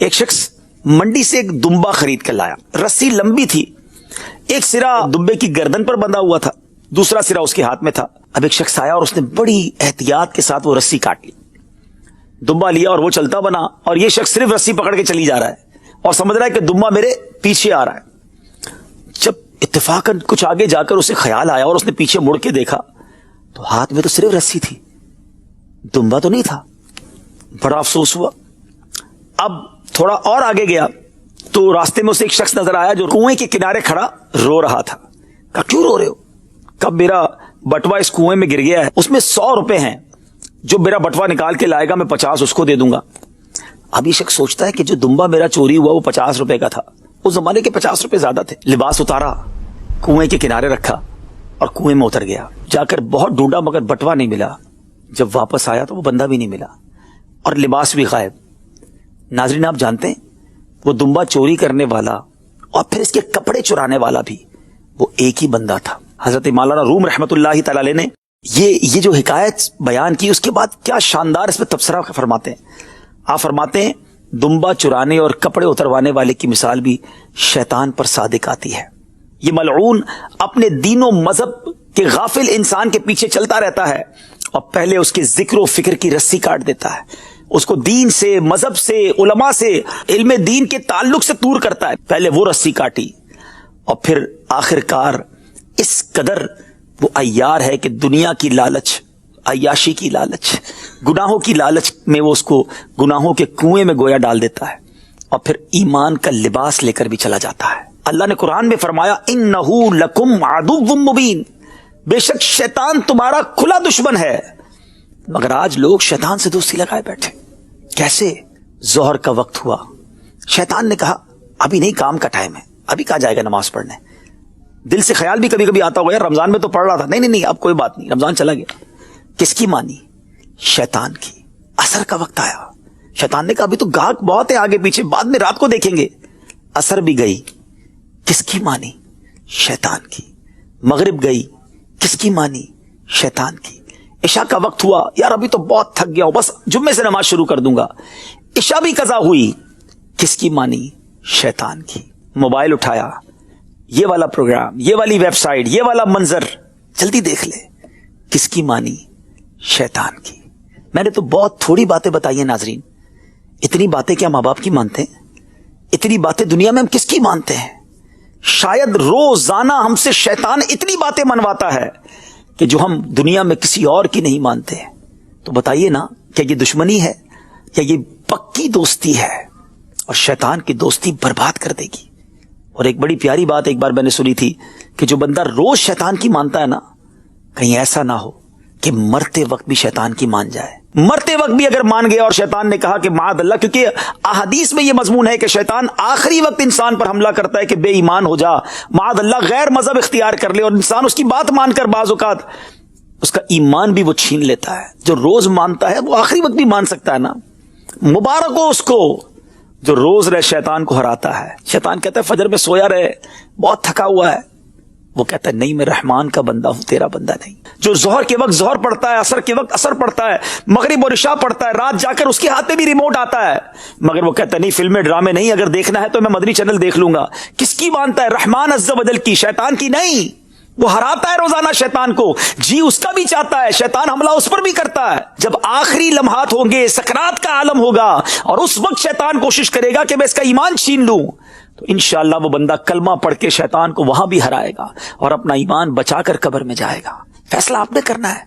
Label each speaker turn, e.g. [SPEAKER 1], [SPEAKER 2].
[SPEAKER 1] ایک شخص منڈی سے ایک دمبا خرید کر لایا. رسی لمبی تھی, ایک سرا دمبے کی گردن پر بندھا ہوا تھا, دوسرا سرا اس کے ہاتھ میں تھا. اب ایک شخص آیا اور اس نے بڑی احتیاط کے ساتھ وہ رسی کاٹ لی, دمبا لیا اور وہ چلتا بنا, اور یہ شخص صرف رسی پکڑ کے چلی جا رہا ہے اور سمجھ رہا ہے کہ دمبا میرے پیچھے آ رہا ہے. جب اتفاقاً کچھ آگے جا کر اسے خیال آیا اور اس نے پیچھے مڑ کے دیکھا تو ہاتھ میں تو صرف رسی تھی, دمبا تو نہیں تھا. بڑا افسوس ہوا. اب تھوڑا اور آگے گیا تو راستے میں اسے ایک شخص نظر آیا جو کنویں کے کنارے کھڑا رو رہا تھا. کہا کیوں رو رہے ہو؟ کب میرا بٹوا اس کنویں میں گر گیا ہے, اس میں 100 روپے ہیں, جو میرا بٹوا نکال کے لائے گا میں 50 اس کو دے دوں گا. اب یہ شخص سوچتا ہے کہ جو دمبا میرا چوری ہوا وہ 50 روپے کا تھا, اس زمانے کے 50 روپے زیادہ تھے. لباس اتارا, کنویں کے کنارے رکھا اور کنویں میں اتر گیا. جا کر بہت ڈھونڈا مگر بٹوا نہیں ملا. جب واپس آیا تو وہ بندہ بھی نہیں ملا اور لباس بھی غائب. ناظرین آپ جانتے ہیں وہ دمبا چوری کرنے والا اور پھر اس کے کپڑے چرانے والا بھی وہ ایک ہی بندہ تھا. حضرت مولانا روم رحمت اللہ تعالی علیہ نے یہ جو حکایت بیان کی, اس کے بعد کیا شاندار اس پہ تبصرہ فرماتے ہیں. آپ فرماتے ہیں دمبا چرانے اور کپڑے اتروانے والے کی مثال بھی شیطان پر صادق آتی ہے. یہ ملعون اپنے دین و مذہب کے غافل انسان کے پیچھے چلتا رہتا ہے اور پہلے اس کے ذکر و فکر کی رسی کاٹ دیتا ہے, اس کو دین سے, مذہب سے, علماء سے, علم دین کے تعلق سے دور کرتا ہے. پہلے وہ رسی کاٹی اور پھر آخر کار اس قدر وہ عیار ہے کہ دنیا کی لالچ, عیاشی کی لالچ, گناہوں کی لالچ میں وہ اس کو گناہوں کے کنویں میں گویا ڈال دیتا ہے اور پھر ایمان کا لباس لے کر بھی چلا جاتا ہے. اللہ نے قرآن میں فرمایا انہو لکم عدو مبین, بے شک شیطان تمہارا کھلا دشمن ہے. مگر آج لوگ شیطان سے دوستی لگائے بیٹھے. کیسے؟ ظہر کا وقت ہوا, شیطان نے کہا ابھی نہیں, کام کا ٹائم ہے, ابھی کہاں جائے گا نماز پڑھنے. دل سے خیال بھی کبھی کبھی آتا ہوگا یار رمضان میں تو پڑھ رہا تھا, نہیں اب کوئی بات نہیں, رمضان چلا گیا. کس کی مانی؟ شیطان کی. عصر کا وقت آیا, شیطان نے کہا ابھی تو گاہک بہت ہے آگے پیچھے, بعد میں رات کو دیکھیں گے. عصر بھی گئی, کس کی مانی؟ شیطان کی. مغرب گئی, کس کی مانی؟ شیطان کی. عشاء کا وقت ہوا, یار ابھی تو بہت تھک گیا ہوں, بس جمعے سے نماز شروع کر دوں گا. عشاء بھی قضا ہوئی, کس کی مانی؟ شیطان کی. موبائل اٹھایا, یہ والا پروگرام, یہ والی ویب سائٹ, یہ والا منظر, جلدی دیکھ لے, کس کی مانی؟ شیطان کی. میں نے تو بہت تھوڑی باتیں بتائی ہیں ناظرین, اتنی باتیں کیا ماں باپ کی مانتے ہیں؟ اتنی باتیں دنیا میں ہم کس کی مانتے ہیں؟ شاید روزانہ ہم سے شیطان اتنی باتیں منواتا ہے کہ جو ہم دنیا میں کسی اور کی نہیں مانتے. تو بتائیے نا, کیا یہ دشمنی ہے یا یہ پکی دوستی ہے؟ اور شیطان کی دوستی برباد کر دے گی. اور ایک بڑی پیاری بات ایک بار میں نے سنی تھی کہ جو بندہ روز شیطان کی مانتا ہے نا, کہیں ایسا نہ ہو کہ مرتے وقت بھی شیطان کی مان جائے. مرتے وقت بھی اگر مان گیا اور شیطان نے کہا کہ معاذ اللہ, کیونکہ احادیث میں یہ مضمون ہے کہ شیطان آخری وقت انسان پر حملہ کرتا ہے کہ بے ایمان ہو جا, معاذ اللہ غیر مذہب اختیار کر لے, اور انسان اس کی بات مان کر بعض اوقات اس کا ایمان بھی وہ چھین لیتا ہے. جو روز مانتا ہے وہ آخری وقت بھی مان سکتا ہے نا. مبارک ہو اس کو جو روز رہ شیطان کو ہراتا ہے. شیطان کہتا ہے فجر میں سویا رہے, بہت تھکا ہوا ہے, وہ کہتا ہے نہیں میں رحمان کا بندہ ہوں, تیرا بندہ نہیں. جو ظہر کے وقت ظہر پڑھتا ہے, عصر کے وقت عصر پڑھتا ہے, مغرب اور عشاء پڑھتا ہے, رات جا کر اس کے ہاتھ میں بھی ریموٹ آتا ہے, مگر وہ کہتا ہے نہیں فلمیں ڈرامے نہیں, اگر دیکھنا ہے تو میں مدنی چینل دیکھ لوں گا. کس کی مانتا ہے؟ رحمان عز و جل کی, شیطان کی نہیں. وہ ہراتا ہے روزانہ شیطان کو, جی اس کا بھی چاہتا ہے, شیطان حملہ اس پر بھی کرتا ہے. جب آخری لمحات ہوں گے, سکرات کا عالم ہوگا, اور اس وقت شیطان کوشش کرے گا کہ میں اس کا ایمان چھین لوں, تو انشاءاللہ وہ بندہ کلمہ پڑھ کے شیطان کو وہاں بھی ہرائے گا اور اپنا ایمان بچا کر قبر میں جائے گا. فیصلہ آپ نے کرنا ہے.